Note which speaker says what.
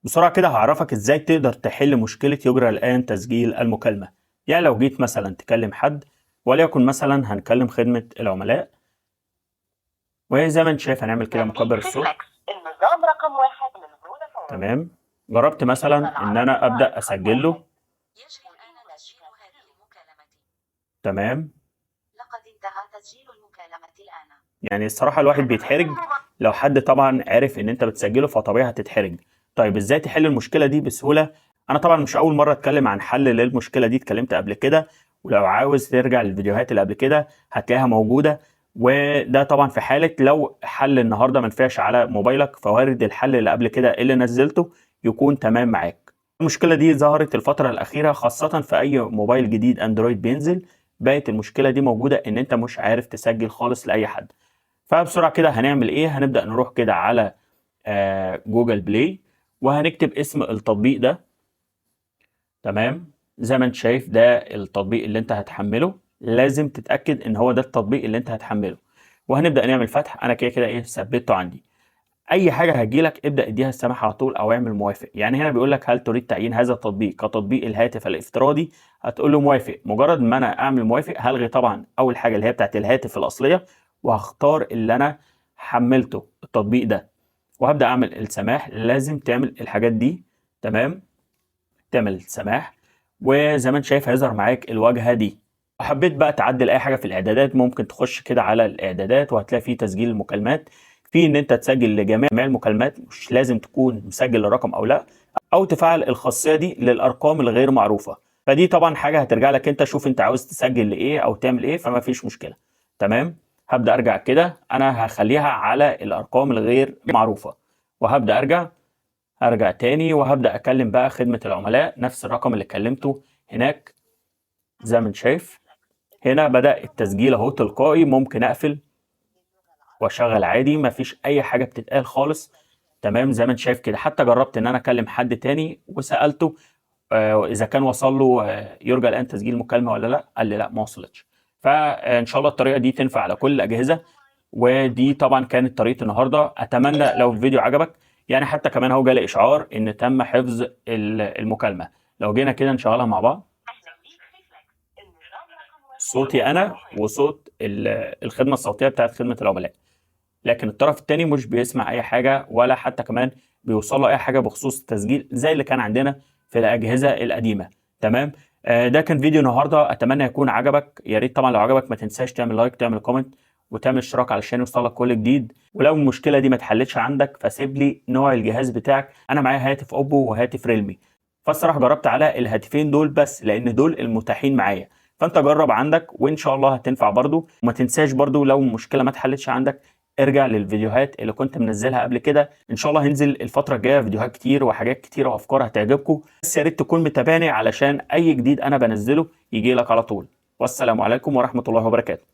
Speaker 1: بسرعة كده هعرفك ازاي تقدر تحل مشكلة يجرى الآن تسجيل المكالمة. يعني لو جيت مثلا تكلم حد، وليكن مثلا هنكلم خدمة العملاء، وزي ما انت شايف هنعمل كده مكبر الصوت.
Speaker 2: النظام رقم 1 من فودافون.
Speaker 1: تمام. جربت مثلا ان انا ابدأ اسجل له.
Speaker 2: يجب الآن تسجيل هذه المكالمة.
Speaker 1: تمام.
Speaker 2: لقد انتهى تسجيل المكالمة الآن.
Speaker 1: يعني الصراحة الواحد بيتحرج لو حد طبعا عرف ان انت بتسجله، فطبيعي هتتحرج. طيب ازاي تحل المشكلة دي بسهولة؟ انا طبعا مش اول مرة اتكلم عن حل للمشكلة دي، اتكلمت قبل كده، ولو عاوز ترجع للفيديوهات اللي قبل كده هتلاقيها موجودة. وده طبعا في حالة لو حل النهاردة منفعش على موبايلك، فوارد الحل اللي قبل كده اللي نزلته يكون تمام معاك. المشكلة دي ظهرت الفترة الأخيرة خاصة في أي موبايل جديد أندرويد بينزل، بقت المشكلة دي موجودة إن أنت مش عارف تسجل خالص لأي حد. فبسرعة كده هنعمل ايه؟ هنبدأ نروح كده على جوجل بلاي، وهنكتب اسم التطبيق ده. تمام. زي ما انت شايف ده التطبيق اللي انت هتحمله، لازم تتأكد ان هو ده التطبيق اللي انت هتحمله. وهنبدأ نعمل فتح. انا كده كده ايه ثبته عندي. اي حاجة هتجيلك ابدأ اديها السماح على طول او اعمل موافق. يعني هنا بيقول لك هل تريد تعيين هذا التطبيق كتطبيق الهاتف الافتراضي؟ هتقول له موافق. مجرد ما انا اعمل موافق هلغي طبعا اول حاجة اللي هي بتاعت الهاتف الاصلية، وهختار اللي انا حملته التطبيق ده، وهبدأ اعمل السماح. لازم تعمل الحاجات دي. تمام. تعمل السماح، وزي ما انت شايف هيظهر معاك الواجهة دي. وحبيت بقى تعدل اي حاجة في الاعدادات، ممكن تخش كده على الاعدادات وهتلاقي فيه تسجيل المكالمات، في ان انت تسجل لجميع المكالمات، مش لازم تكون مسجل الرقم او لا، او تفعل الخاصية دي للارقام الغير معروفة. فدي طبعا حاجة هترجع لك انت، شوف انت عاوز تسجل لايه او تعمل ايه، فما فيش مشكلة. تمام. هبدأ ارجع كده، انا هخليها على الارقام الغير معروفة، وهبدأ ارجع تاني وهبدأ اكلم بقى خدمة العملاء نفس الرقم اللي كلمته هناك. زي ما انت شايف هنا بدأ التسجيل اهو تلقائي، ممكن اقفل واشغل عادي، مفيش اي حاجة بتتقال خالص. تمام. زي ما انت شايف كده، حتى جربت ان انا اكلم حد تاني وسألته اذا كان وصل له يرجى الان تسجيل مكالمة ولا لا، قال لي لا ما وصلتش. فان شاء الله الطريقة دي تنفع على كل الاجهزة. ودي طبعا كانت طريقة النهاردة. اتمنى لو الفيديو عجبك، يعني حتى كمان هو جالي اشعار ان تم حفظ المكالمة. لو جينا كده نشغلها مع بعض، صوتي انا وصوت الخدمة الصوتية بتاعت خدمة العملاء، لكن الطرف التاني مش بيسمع اي حاجة، ولا حتى كمان بيوصل له اي حاجة بخصوص التسجيل زي اللي كان عندنا في الاجهزة القديمة. تمام. ده كان فيديو النهارده، اتمنى يكون عجبك. يا ريت طبعا لو عجبك ما تنساش تعمل لايك، تعمل كومنت، وتعمل اشتراك علشان يوصلك كل جديد. ولو المشكله دي ما اتحلتش عندك فسيب لي نوع الجهاز بتاعك. انا معايا هاتف اوبو وهاتف ريلمي، فالصراحه جربت على الهاتفين دول بس لان دول المتاحين معايا. فانت جرب عندك وان شاء الله هتنفع برضو. وما تنساش برضو لو المشكله ما اتحلتش عندك ارجع للفيديوهات اللي كنت منزلها قبل كده. ان شاء الله هينزل الفتره الجايه فيديوهات كتير وحاجات كتيره وافكار هتعجبكم، بس يا ريت تكون متابعني علشان اي جديد انا بنزله يجي لك على طول. والسلام عليكم ورحمه الله وبركاته.